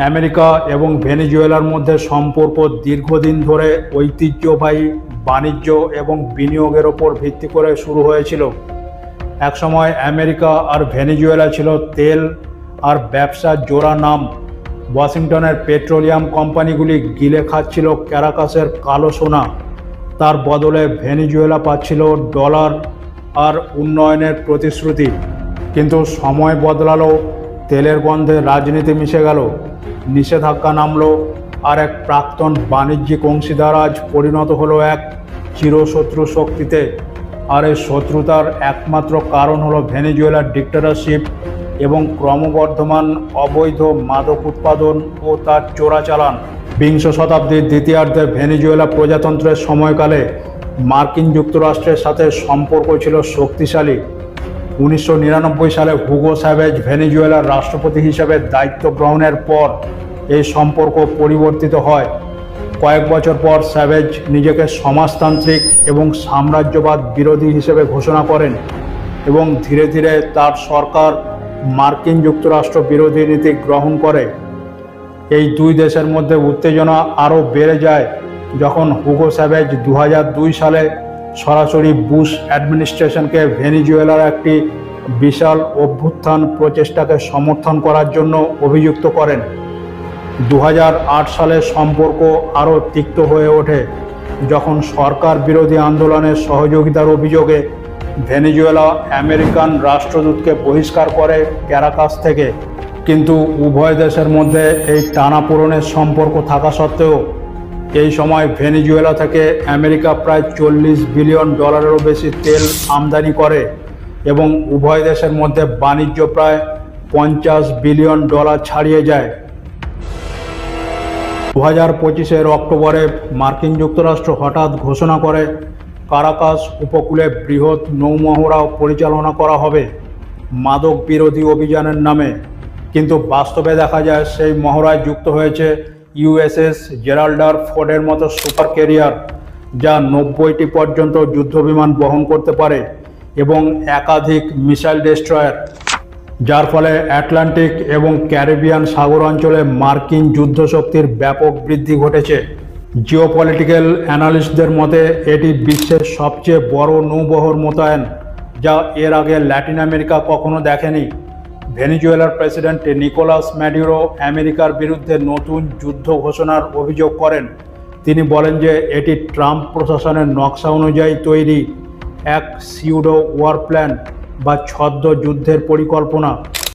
America এবং ভেনেজুয়েলার মধ্যে সম্পর্ক দীর্ঘদিন ধরে ঐতিহ্যবাহী বাণিজ্য এবং বিনিয়োগের ওপর ভিত্তি করে শুরু হয়েছিল। একসময় আমেরিকা আর ভেনেজুয়েলা ছিল তেল আর ব্যবসার জোড়া নাম। ওয়াশিংটনের পেট্রোলিয়াম কোম্পানিগুলি গিলে খাচ্ছিল ক্যারাকাসের কালো সোনা, তার বদলে ভেনেজুয়েলা পাচ্ছিল ডলার আর উন্নয়নের প্রতিশ্রুতি। কিন্তু সময় বদলালো, তেলের গন্ধে রাজনীতি মিশে গেল, নিষেধাজ্ঞা নামলো, আর এক প্রাক্তন বাণিজ্যিক অংশীদার আজ পরিণত হলো এক চিরশত্রু শক্তিতে। আর এই শত্রুতার একমাত্র কারণ হলো ভেনেজুয়েলার ডিক্টেটরশিপ এবং ক্রমবর্ধমান অবৈধ মাদক উৎপাদন ও তার চোরাচালান। বিংশ শতাব্দীর দ্বিতীয়ার্ধে ভেনেজুয়েলা প্রজাতন্ত্রের সময়কালে মার্কিন যুক্তরাষ্ট্রের সাথে সম্পর্ক ছিল শক্তিশালী। 1999 সালে হুগো স্যাভেজ ভেনেজুয়েলার রাষ্ট্রপতি হিসেবে দায়িত্ব গ্রহণের পর এই সম্পর্ক পরিবর্তিত হয়। কয়েক বছর পর স্যাভেজ নিজেকে সমাজতান্ত্রিক এবং সাম্রাজ্যবাদ বিরোধী হিসেবে ঘোষণা করেন এবং ধীরে ধীরে তার সরকার মার্কিন যুক্তরাষ্ট্র বিরোধী নীতি গ্রহণ করে। এই দুই দেশের মধ্যে উত্তেজনা আরও বেড়ে যায় যখন হুগো স্যাভেজ 2002 সালে সরাসরি বুশ অ্যাডমিনিস্ট্রেশনকে ভেনেজুয়েলার একটি বিশাল অভ্যুত্থান প্রচেষ্টাকে সমর্থন করার জন্য অভিযুক্ত করেন। 2008 সালে সম্পর্ক আরও তিক্ত হয়ে ওঠে যখন সরকার বিরোধী আন্দোলনের সহযোগিতার অভিযোগে ভেনেজুয়েলা আমেরিকান রাষ্ট্রদূতকে বহিষ্কার করে ক্যারাকাস থেকে। কিন্তু উভয় দেশের মধ্যে এই টানাপোড়েনের সম্পর্ক থাকা সত্ত্বেও এই সময় ভেনেজুয়েলা থেকে আমেরিকা প্রায় $40 বিলিয়ন বেশি তেল আমদানি করে এবং উভয় দেশের মধ্যে বাণিজ্য প্রায় $50 বিলিয়ন ছাড়িয়ে যায়। 2025 অক্টোবরে মার্কিন যুক্তরাষ্ট্র হঠাৎ ঘোষণা করে কারাকাস উপকূলে বৃহৎ নৌমহড়া পরিচালনা করা হবে মাদক বিরোধী অভিযানের নামে। কিন্তু বাস্তবে দেখা যায় সেই মহড়ায় যুক্ত হয়েছে ইউএসএস জেরাল্ড আর ফোর্ডের মতো সুপার ক্যারিয়ার, যা 90টি পর্যন্ত যুদ্ধবিমান বহন করতে পারে এবং একাধিক মিসাইল ডেস্ট্রয়ার, যার ফলে আটলান্টিক এবং ক্যারিবিয়ান সাগর অঞ্চলে মার্কিন যুদ্ধশক্তির ব্যাপক বৃদ্ধি ঘটেছে। জিওপলিটিক্যাল অ্যানালিস্টদের মতে এটি বিশ্বের সবচেয়ে বড় নৌবহর মোতায়েন, যা এর আগে ল্যাটিন আমেরিকা কখনো দেখেনি। ভেনেজুয়েলার প্রেসিডেন্ট নিকোলাস ম্যাডুরো আমেরিকার বিরুদ্ধে নতুন যুদ্ধ ঘোষণার অভিযোগ করেন। তিনি বলেন যে এটি ট্রাম্প প্রশাসনের নকশা অনুযায়ী তৈরি এক সিউডো ওয়ার প্ল্যান বা ছদ্ম যুদ্ধের পরিকল্পনা।